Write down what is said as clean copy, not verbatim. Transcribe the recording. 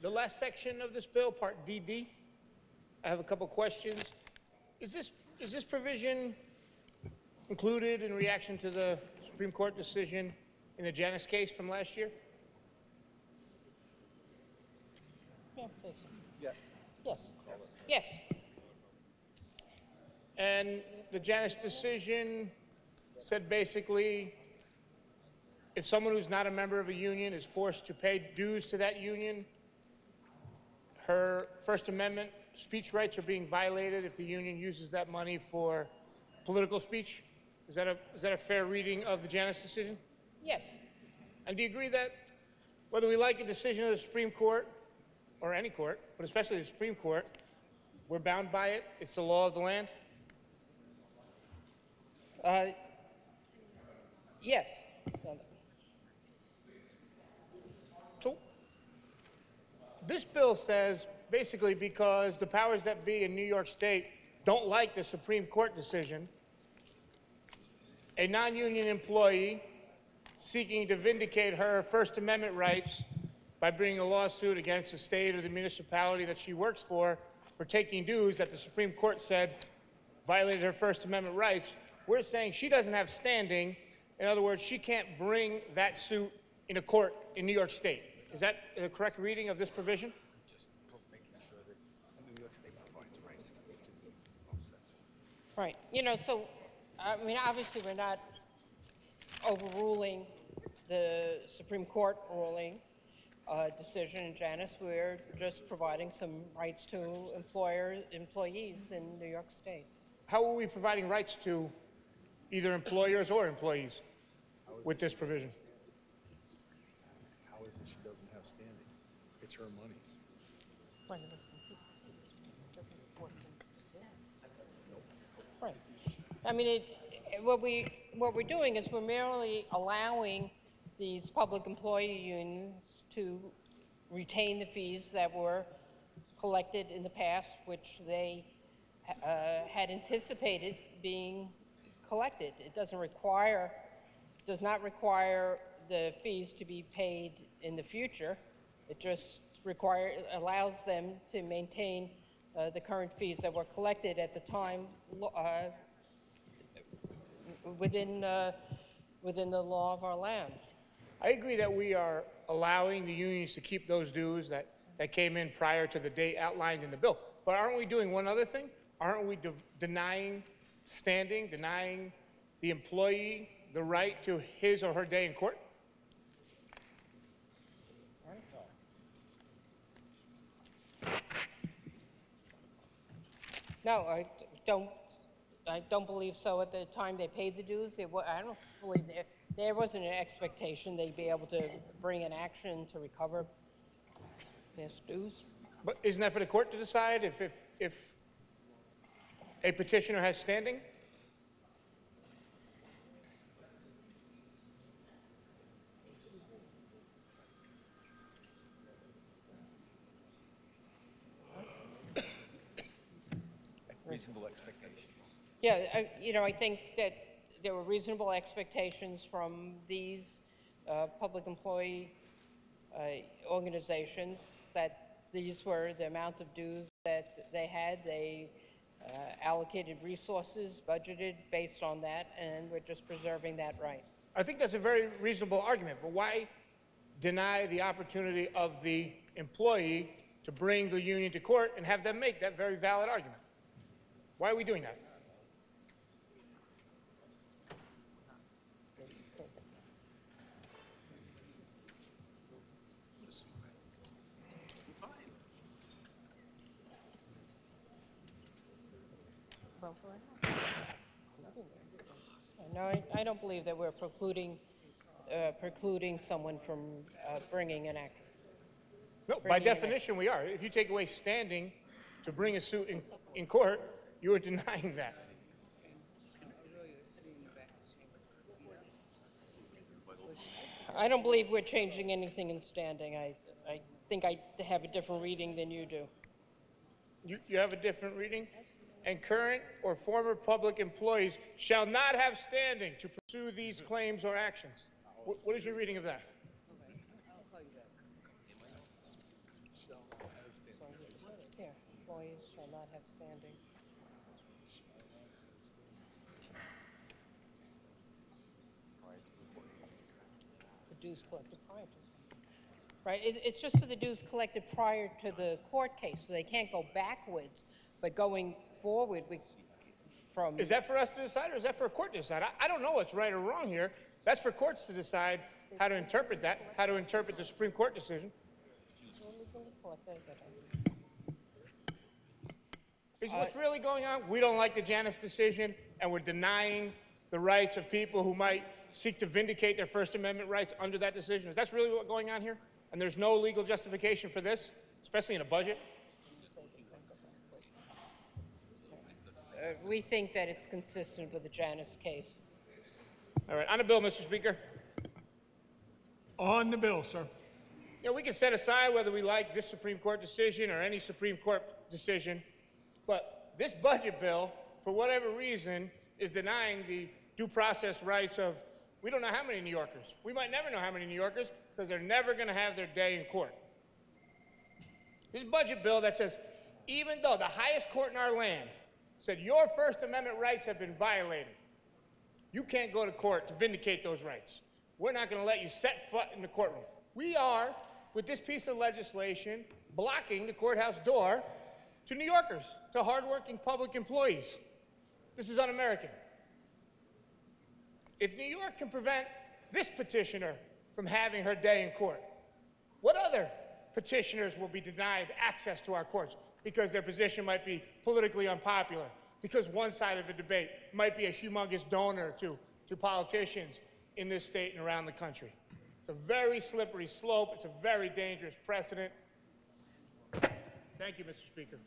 The last section of this bill, Part DD, I have a couple questions. Is this provision included in reaction to the Supreme Court decision in the Janus case from last year? Yeah, please. Yeah. Yes. Yes. And the Janus decision said basically if someone who's not a member of a union is forced to pay dues to that union, her First Amendment speech rights are being violated if the union uses that money for political speech. Is that a fair reading of the Janus decision? Yes. And do you agree that whether we like a decision of the Supreme Court or any court, but especially the Supreme Court, we're bound by it? It's the law of the land? Yes. So this bill says basically because the powers that be in New York State don't like the Supreme Court decision, a non-union employee seeking to vindicate her First Amendment rights by bringing a lawsuit against the state or the municipality that she works for taking dues that the Supreme Court said violated her First Amendment rights, we're saying she doesn't have standing. In other words, she can't bring that suit in a court in New York State. Is that the correct reading of this provision? Right. You know, so, I mean, obviously we're not overruling the Supreme Court ruling decision in Janus. We're just providing some rights to employees in New York State. How are we providing rights to either employers or employees with this provision? How is it she doesn't have standing? It's her money. Right. I mean, what we're doing is we're merely allowing these public employee unions to retain the fees that were collected in the past, which they had anticipated being collected. It does not require the fees to be paid in the future. It just allows them to maintain the current fees that were collected at the time within the law of our land. I agree that we are allowing the unions to keep those dues that came in prior to the date outlined in the bill. But aren't we doing one other thing? Aren't we denying standing, denying the employee the right to his or her day in court? No, I don't believe so. At the time they paid the dues, I don't believe there wasn't an expectation they'd be able to bring an action to recover their dues. But isn't that for the court to decide if a petitioner has standing? Reasonable expectations. Yeah, you know, I think that there were reasonable expectations from these public employee organizations that these were the amount of dues that they had. They allocated resources, budgeted based on that, and we're just preserving that right. I think that's a very reasonable argument, but why deny the opportunity of the employee to bring the union to court and have them make that very valid argument? Why are we doing that? No, I don't believe that we're precluding someone from bringing an action. No, by definition we are. If you take away standing to bring a suit in court, you are denying that. I don't believe we're changing anything in standing. I think I have a different reading than you do. You have a different reading? And current or former public employees shall not have standing to pursue these claims or actions. What is your reading of that? Shall Here, employees shall not have standing. The dues collected prior to. Right, it's just for the dues collected prior to the court case, so they can't go backwards, but going forward, from. Is that for us to decide, or is that for a court to decide? I don't know what's right or wrong here. That's for courts to decide how to interpret that, how to interpret the Supreme Court decision. Is what's really going on? We don't like the Janus decision, and we're denying the rights of people who might seek to vindicate their First Amendment rights under that decision. Is that really what's going on here? And there's no legal justification for this, especially in a budget? We think that it's consistent with the Janus case. All right, on the bill, Mr. Speaker. On the bill, sir. You know, we can set aside whether we like this Supreme Court decision or any Supreme Court decision, but this budget bill, for whatever reason, is denying the due process rights of, we don't know how many New Yorkers. We might never know how many New Yorkers, because they're never going to have their day in court. This budget bill that says, even though the highest court in our land said your First Amendment rights have been violated, you can't go to court to vindicate those rights. We're not going to let you set foot in the courtroom. We are, with this piece of legislation, blocking the courthouse door to New Yorkers, to hardworking public employees. This is un-American. If New York can prevent this petitioner from having her day in court, what other petitioners will be denied access to our courts because their position might be politically unpopular, because one side of the debate might be a humongous donor to politicians in this state and around the country? It's a very slippery slope. It's a very dangerous precedent. Thank you, Mr. Speaker.